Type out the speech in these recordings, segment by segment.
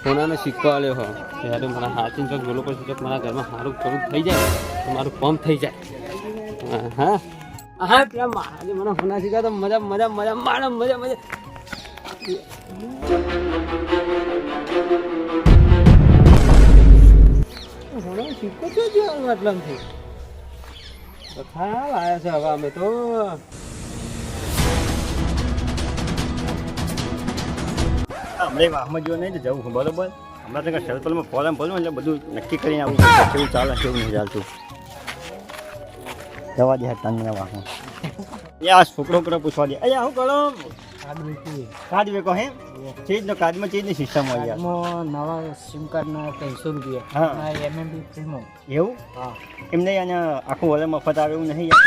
સોનાનો સિક્કો આલ્યો હો ત્યારે મને હાચીને ચોક ગોલો પર ચોક મારા ઘરમાં સારું થોડું થઈ જાય તો મારું પંપ થઈ જાય. હા હા પેલા આજે મને સોના સિક્કા તો મજા મજા મજા મારા મજા મજા સોનાનો સિક્કો તો જોવાનું આટલામથી તો ખા આવ્યા છે હવે અમે તો હમણાં વાહમાં જો નહીં જવું બરોબર હમણાં તો સર્કલમાં ફોરમ ભરું એટલે બધું નક્કી કરીને આવું કેવું ચાલે કેવું નહીં ચાલતું જવા દે તને વાહમાં યા છોકરો પૂછવા દે અહીંયા હું કરો કાર્ડ વેકો હે ચીજનો કાર્ડમાં ચીજની સિસ્ટમ હોય યાર નવા સિમ કાર્ડના 300 રૂપિયા હા એમએમબી ફ્રીમાં એવું હા એમને અહીંયા આખું વલે મફત આવે એવું નહીં યાર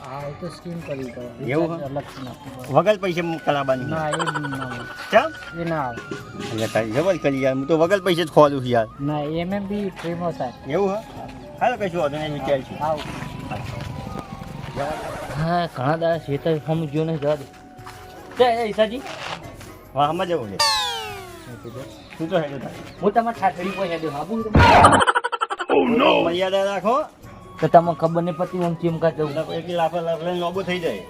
હા એ તો સ્કીમ કરી તો એવું અલગ નાખવું વગર પૈસે કરાવવાની ના એ ના ચાલ એ ના આવે એટલે તારી જબર કરી યાર હું તો વગર પૈસે જ ખોલું છું યાર ના એમએમબી ફ્રીમાં થાય એવું હા હાલો કશું વાંધો નહીં વિચાર છું આવ હા ઘણા દાડા શેતર સમજ્યો નહીં જવા દે જય ઈસાજી વાહમાં જવું છે શું તો હેડો થાય હું તમારે ઠાઠડી કોઈ હેડ્યો બાબુ મર્યાદા રાખો તો તમને ખબર નહીં પડતી હું ચીમ કા જવું એટલી લાફા નોબો થઈ જાય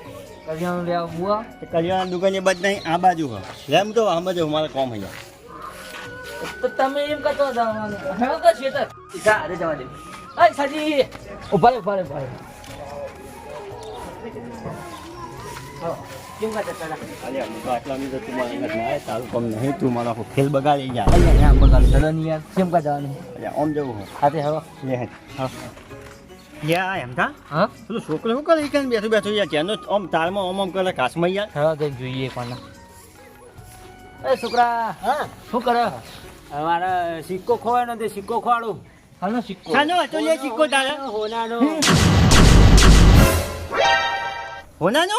કરિયાણું લેવા બુઆ કરિયાણા દુકાન એ બાજુ નહીં આ બાજુ હા લેમ તો આમાં જવું મારે કોમ અહીંયા તો તમે એમ કહેતો જવાનું હવે તો શેતર ઈસા અરે જવા દે અય ઈસાજી ઉભા રે કેમ કા જતા અરે અમુક આટલાની તો તું મારા ના તારું કોમ નહીં તું મારો આખો ખેલ બગાડી જા અહીંયા બગાડ ચડન યાર કેમ કા જવાનું અરે આમ જવું હું હાથે હવે લે હા યા એમ થા હા પેલું છોકરો શું કરે કે બેઠું યાર ત્યાંનો આમ તારમાં આમ કરે કાશમાં યાર હવે તો જોઈએ કોના એ છોકરા હા શું કરે મારા સિક્કો ખોવાય નથી સિક્કો ખોવાડું હાલો સિક્કો સાનો હતો લે સિક્કો તારા હોનાનો હોનાનો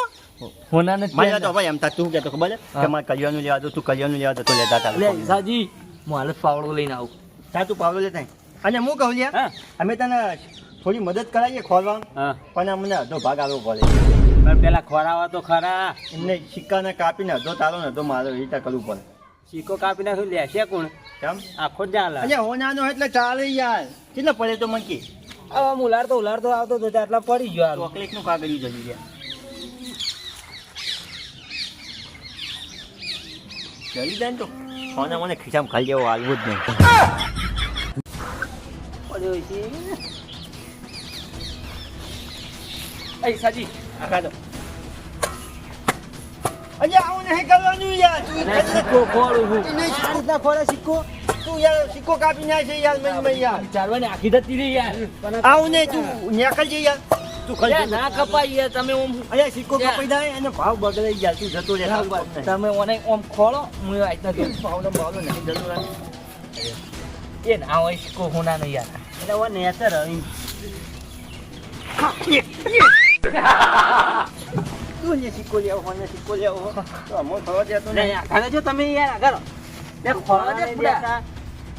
હોના ને મારે તો ભાઈ એમ તા તું કહેતો ખબર છે કે મારે કલ્યાણનું લેવા દો તું કલ્યાણનું લેવા દો તો લેતા તા લે ઈસાજી હું હાલ પાવડો લઈને આવું તા તું પાવડો લેતા આય. અને હું કહું લ્યા હા અમે તને થોડી મદદ કરાવીએ ખોલવા હા પણ અમને અડધો ભાગ આવવો પડે પણ પેલા ખોરાવા તો ખરા એમને સિક્કાને કાપીને અડધો તારો ને અડધો મારો એ રીતે કરવું પડે સિક્કો કાપી નાખ્યું લેશે કોણ કેમ આખો જ ચાલે અહીંયા હોનાનો એટલે ચાલે યાર કેટલા પડે તો મંકી હવે ઉલાડતો આવતો તો આટલા પડી ગયો હારું. ચોકલેટનું કાગળિયું જલ્દી ગયા જલ્દી જાય ને તો હોના મને ખીચામાં ખાલી જેવો હાલવું જ નહીં પડ્યો છે એ સાજી આ કાઢો અહીંયા આવું નહીં કરવાનું યાર તું સિક્કો ખોડું હું નહીં આ રીતના ખોલે સિક્કો તું યાર સિક્કો કાપી નાખે યાર મેં યાર ચાલવાની આખી થતી રહી યાર આવું નહીં તું નેકળ જઈ યાર તું યાર, ખરી ના કપાય યાર તમે ઓમ અહીંયા સિક્કો કપાઈ જાય અને ભાવ બગડે યાર તું જતો રહે તમે મને ઓમ ખોળો હું આઈતા તો ભાવનો ભાવનો નહીં જતો રહે એ ના હોય સિક્કો હોના નહીં યાર એટલે ઓ નેતર અહીં તું ને સિક્કો લેવો હોને સિક્કો લેવો તો અમો થવા દેતો લે નહીં આગળ જો તમે યાર આગળ લે ખોળવા દે પૂરા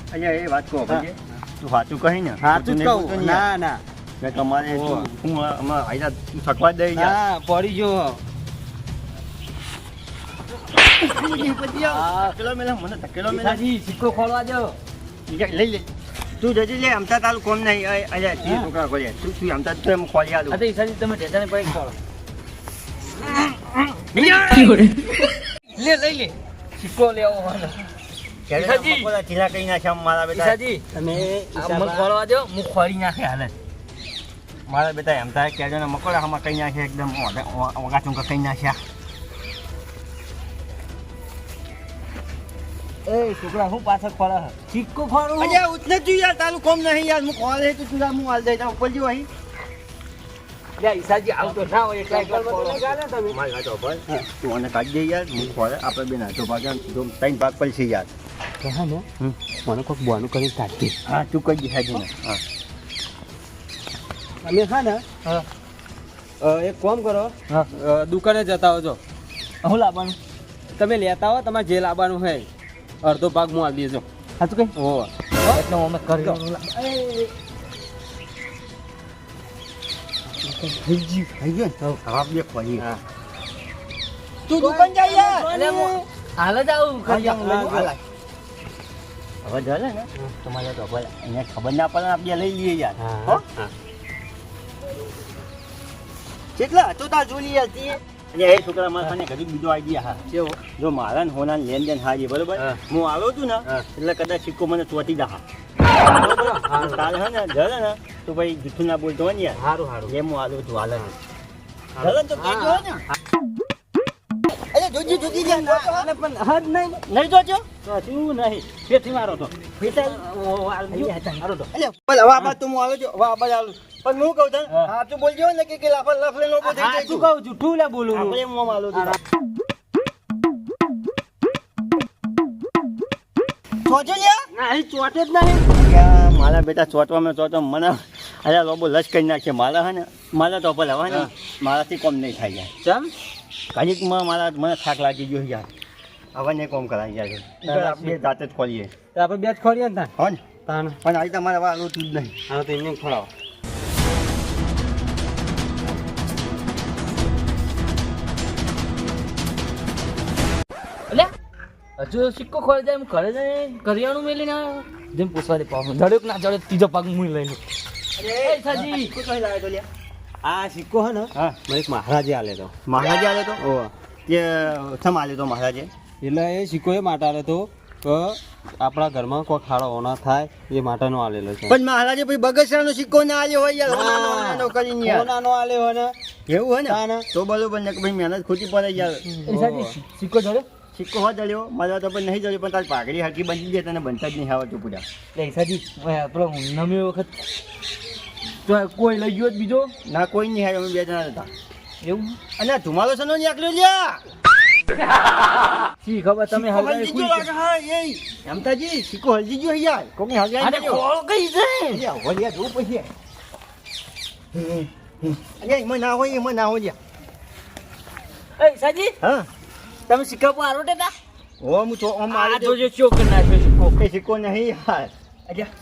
અહીંયા એ વાત કહો ભાઈ તું સાચું કહી ને સાચું જ કહું ના ના મેં તમારે હું આમાં આયલા તું થકવા દઈ યાર ના પડી જો ધકેલો મેલા મને ધકેલો મેલા સાજી સિક્કો ખોળવા દો લઈ લે તું જજી લે અમતા તારું કોમ નહીં અલ્યા તી છોકરા ખોલ્યા તું અમતા તો એમ ખોલી આલું અતે ઈસાજી તમે ઢેચાને પડી ખોળો લે લઈ લે સિક્કો લેવો હોનો ઈસાજી. ઢીલા કઈ નાખ્યા મારા બેટા ઈસાજી તમે મને ખોળવા દો હું ખોરી નાખે હાલે મારા બેટા એમ થાય કે આજે મકોડા હમણાં કઈ નાખ્યા એકદમ ઓગા ચૂંકા કઈ નાખ્યા એ છોકરા હું પાછળ ખોળા હે સિક્કો ખોળું અલ્યા ઉતને તું યાર તારું કોમ નહીં યાર હું કોલ હે તું હું હાલ દઈ તા ઉપર જો અહીં લે ઈસાજી આવતો ના હોય એટલે એકલા ખોળો તમે મારી વાત ઉપર તું આને કાઢી દે યાર હું ખોલે આપણે બેન હાથો ભાગ્યા તો ત્રણ ભાગ પડશે યાર હા ને મને કોઈક બોનું કરીને કાઢી હા તું કઈ દેખાય ને હા અમે હા ને હા એક કામ કરો હા દુકાને જતા હોજો હું લાવવાનું તમે લેતા હો તમારે જે લાવવાનું હોય અડધો ભાગ હું આપી દેજો સાચું કઈ ઓ એટલે અમે કરી થઈ ગયો ને હા બે ખોલી હા તું દુકાન જા યાર હાલ જ આવું કરી હાલ હવે જલે ને તમારે તો ભલે અહીંયા ખબર ના પડે આપણે લઈ લઈએ યાર હો હા કેટલા તો તાર જોઈ યાર તી અને એ છોકરા મારા ખાને ઘડી બીજો આઈડિયા હા કેવો જો મારા ને હોના લેનદેન હારી બરોબર હા. હું આવ્યો છું ને હા. એટલે કદાચ સિક્કો મને ચોટી દા તારે હે ને જલે ને તો ભાઈ જૂઠું ના બોલતો હોય ને યાર સારું સારું એમ હું આવ્યો છું હાલ જલે તો કહેજો હે ને અરે જોજી જોજી યાર પણ હદ નહીં નહીં જોજો તો શું નહીં તેથી મારો તો પૈસા મારો તો અલ્યા પણ હવે આ બાદ તો હું આવ્યો છું હવે આ બાદ આવું પણ હું કહું તને હા. હા તું બોલજો ને કે લાફા લફલે નો બોલ થઈ હા જાય શું કહું જૂઠું લે બોલું આપણે એમ મોં આલો છું ચોજો લ્યા ના અહીં ચોટે જ નહીં યા મારા બેટા ચોટવામાં ચોટો મને અરે લોબો લશ કરી નાખશે મારા હે ને મારા તો ભલે હવે ને હા. મારાથી કોમ નહીં થાય યાર ચમ ઘડીકમાં મારા મને થાક લાગી ગયો યાર હવે નહીં કોમ કરાય યાર આપણે જાતે જ ખોલીએ તો આપણે બે જ ખોરીએ ને હો ને તાન પણ આજે તમારે વાળું તું જ નહીં હા તો એમને ખોલાવો અલ્યા હજુ સિક્કો ખોલી જાય એમ ઘરે જાય કરિયાણું મેલીને આવ્યો જેમ પૂછવા દે પાવ જડ્યો કે ના જડ્યો ત્રીજો પગ હું લઈ લઉં એ સાજી સિક્કો કઈ લાવ્યો તો લ્યા આ સિક્કો હે ને હા મને એક મહારાજે આલે તો મહારાજે આલે તો ઓ કે થમ આલે તો મહારાજે એટલે એ સિક્કો એ માટે આલે તો કે આપણા ઘરમાં કોઈ ખાડો ઓના થાય એ માટેનો આલેલો છે પણ મહારાજે પછી બગસરાનો સિક્કો ના આલ્યો હોય યાર હોનાનો કરીને યાર ઓનાનો આલ્યો હોય ને એવું હોય હા ને ને. તો બરોબર ને કે ભાઈ મહેનત ખોટી પડે યાર એ સાજી સિક્કો જડ્યો સિક્કો હો જડ્યો મારા તો પણ નહીં જડ્યો પણ તારી પાઘડી હરકી બની જાય તને બનતા જ નહીં આવડતું પૂરા એ સાજી પેલો નવી વખત તો કોઈ લઈ ગયો જ બીજો ના કોઈ નહીં હારે અમે બે જણા હતા એવું અને ધુમાડો સનો નીકળ્યો લ્યા શી ખબર તમે સિક્કો હવે હલજી ગયો લાગે, હા એ રમતાજી સિક્કો હલજી ગયો યાર કોકની હલજી અરે કોળ કઈ છે લ્યા હોલિયા જોવું પછી અરે એમાં ના હોય એમાં ના હોય લ્યા એ સાજી હા તમે સિક્કા પર આરોટે તા ઓ હું તો આમ આ મારી તો જે ચોક કરી નાખ્યો સિક્કો કઈ સિક્કો નહીં યાર અલ્યા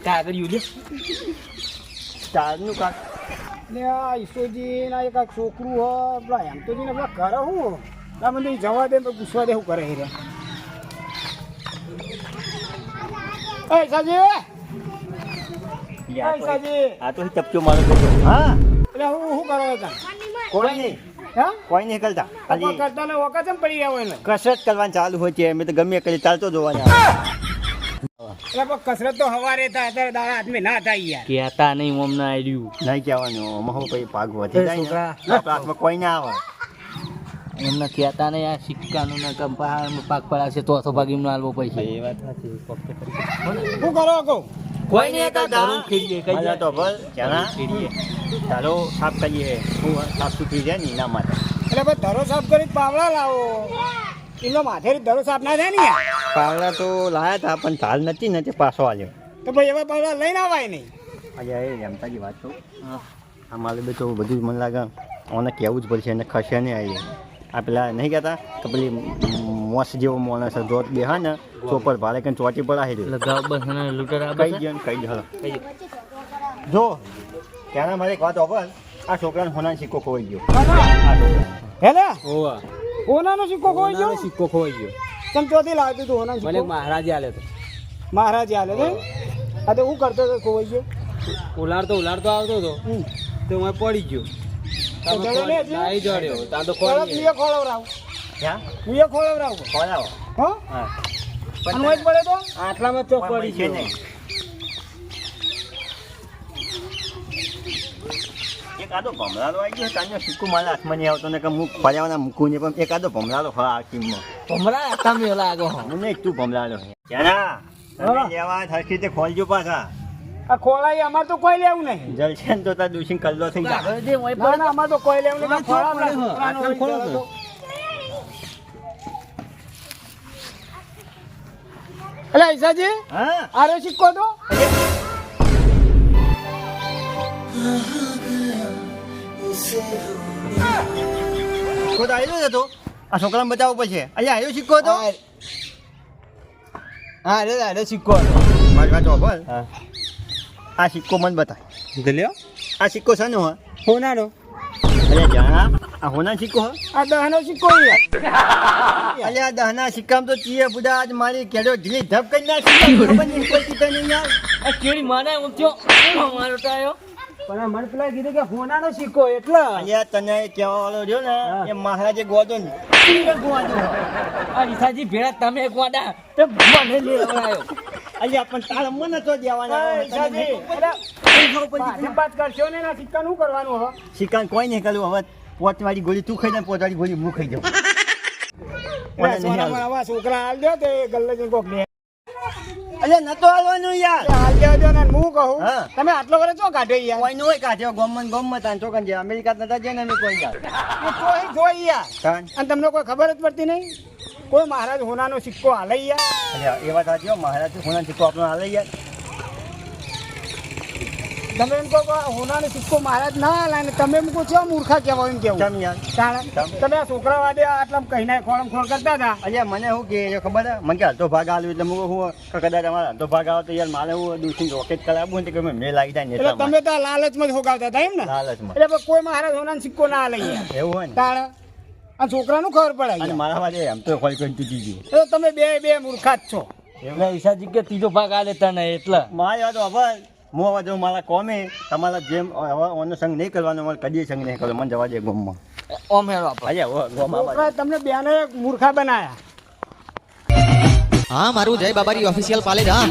કાગળ યુ લે તારનું કાક ને આ ઈસોજી ના એક આ છોકરું હ પેલા એમ તો ને પેલા કરે હું ના મને જવા દે તો પૂછવા દે શું કરે રે એ સાજી યાર એ સાજી આ તો ચપચો મારો બેટો હા એટલે હું કરો હતા કોઈ નહીં હા કોઈ નહીં કરતા ખાલી કરતા ને વખત એમ પડી રહ્યા હોય ને કસરત કરવાની ચાલુ હોય છે મેં તો ગમે કરી ચાલતો જોવાની એટલે પણ કસરત તો હવારે થાય અત્યારે દાડા હાથમાં ના થાય યાર કહેતા નહીં અમને આડ્યું નહીં કહેવાનું મહો પછી પાગ વધી જાય ને આપણા હાથમાં કોઈ ના આવે એમને કહેતા નહીં આ સિક્કાનું ને પાક પડાશે તો ચોથો ભાગ એમને આલવો પૈસા એ વાત સાચી કોકતે કરી શું કરો કહું કોઈ નહીં હતા ધરું ખેડીએ કઈ મજા તો ભલ જાણા ચાલો સાફ કરીએ હું સાફ સુથરી જાય ને એના માટે એટલે ભાઈ ધરો સાફ કરી પાવડા લાવો એમનો માથે ધરો સાફ ના થાય ને યાર પાવડા તો લાયા હતા પણ ઢાલ નથી ને તે પાછો આવ્યો તો ભાઈ એવા પાવડા લઈને આવાય નહીં આજે એ રમતાજી વાત કહું આ મારે બે તો બધું જ મને લાગે ઓને કહેવું જ પડશે એને ખસે નહીં આવી આ પેલા નહીં કહેતા કે પેલી મોસ જેવો માણસ છે જોત બે હા ને ચોપર ભાડે કંઈ ચોટી પડાવી દે લગાવ બસ અને લૂંટર આ કઈ ગયો ને કઈ ગયો જો ત્યાંના મારે એક વાત ઓપર આ છોકરાને હોનાનો સિક્કો ખોવાઈ ગયો આ છોકરાને હેલે ઓવા હોનાનો સિક્કો ખોઈ ગયો ઓનાનો સિક્કો ખોવાઈ ગયો તમે ચોથી લાવતું હતું હોનાનો મને એક સિક્કો મહારાજે આલે તો મહારાજ હાલે ને હા તો હું કરતો હતો ખોવાઈ ગયો ઉલાડતો આવતો હતો હમ. તો હું પડી ગયો તો જડ્યો નહીં એટલે? નહીં જડ્યો ત્યાં તો ખોળો કોઈ તું એ ખોળવરાવ ક્યાં તું એ ખોળવરાવ ખોલાવો હા હા અને હોય જ પડે તો આટલામાં ચોક પડી છે ગયો નહીં એક આદો ભમરાલો આવી ગયો તાનો સિક્કો મારા હાથમાં નહીં આવતો ને કે હું ફર્યાવાના મૂકું ને પણ એક આદો ભમરાલો હા આ ટીમમાં ભમરા તમે લાગો હું નહીં તું ભમરાલો ક્યાંના તમે લેવા હરખી રીતે ખોલજો પાછા આ ખોળાઈ અમારે તો કોઈ લેવું નહીં જલશે ને તો તાર દુષિંગ કલ્લો થઈ જાય આગળ જે હોય ના ના અમારે તો કોઈ લેવું નહીં ખોળા પડે, હા. આટલા ખોળો તો. એટલે ઈસાજી હા આરો સિક્કો તો સિક્કો તો આવ્યો જ હતો આ છોકરાને બતાવવો પડશે અહીંયા આવ્યો સિક્કો હતો હા અરે સિક્કો મારી વાત બોલ હા આ સિક્કો મને બતાય લ્યો આ સિક્કો શાનો હા હોનાનો અરે જાણા આ હોના સિક્કો હો આ 10 નો સિક્કો યાર. અરે આ દહના સિક્કામાં તો ચીએ બુડા આજ મારી કેડો ઢીલી ધપ કરી નાખી ખબર નહીં કોઈ કીધા નહીં યાર આ કેળી માને હું થયો મારો ટાયો પણ આ મને પેલા કીધું કે હોનાનો સિક્કો એટલે અલ્યા તને કહેવા વાળો રહ્યો ને એ મહારાજે ગોદો ને તીરે ગોદો આ રીસાજી ભેળા તમે એક વાડા તો મને લેવડાયો અલ્યા પણ તારા મને તો દેવાના એ ઈશાજી, અરે, પાછી વાત કરશો ને એના સિક્કા નું કરવાનું હો શિકાન કોઈ નહીં કર્યું હવે પોચવાળી ગોળી તું ખાઈ ને પોચવાળી ગોળી હું ખાઈ જાઉં મને નહીં સોનામાં હાલતું. આવા છોકરા હાલ દો તે ગલ્લે કોક લે અલ્યા નતો હાલવાનું યાર હાલ દેજો ને હું કહું હા. તમે આટલો વરસ શું કાઢ્યો યાર કોઈ નું હોય કાઢ્યો ગોમમાં તાન ચોકન જે અમેરિકા નતા જાય ને અમે કોઈ યાર એ જોઈ જોઈ યાર તાન અને તમને કોઈ ખબર જ પડતી નહીં કોઈ મહારાજ હોનાનો સિક્કો હાલે યાર અલ્યા એ વાત સાચી હો મહારાજ હોના સિક્કો આપણો હાલે યાર તમે એમ કહો કે હોનાનો સિક્કો મહારાજ ના હાલે ને તમે એમ કહો છો મૂર્ખા કહેવાય એમ કેવું કેમ યાર તાણે તમે આ છોકરા વાડે આટલા કહીને ખોળમ ખોળ કરતા હતા અલ્યા મને શું કે એ ખબર હે મને કે અડધો ભાગ આલ્યો એટલે હું કદાચ અમારે અડધો ભાગ આવે તો યાર મારે હું દૂસરી રોકેટ કરાવું ને કે મેં લાગી જાય ને એટલે એટલા તમે તો આ લાલચમાં જ હોગાવતા હતા એમ ને લાલચમાં એટલે પછી કોઈ મહારાજ હોનાનો સિક્કો ના હાલે યાર એવું હોય ને તાણે આ છોકરાનું ખબર પડે અને યાર. મારા વાડે એમ તો કોઈ કોઈ તૂટી ગયું એટલે તમે બે મૂર્ખા જ છો એટલે રીસાજી કે ત્રીજો ભાગ આ લેતા ને એટલે મારી વાત હવે હું હવે જો મારા કોમે તમારા જેમ હવે ઓનો સંગ નહીં કરવાનો મારે કદી સંગ નહીં કરવાનો મને જવા દે ગોમમાં ઓમ હેરો આપણે અલ્યા ગોમમાં છોકરાએ તમને બેને મૂર્ખા બનાયા હા મારું જય બાબારી ઓફિશિયલ પાલેજ હા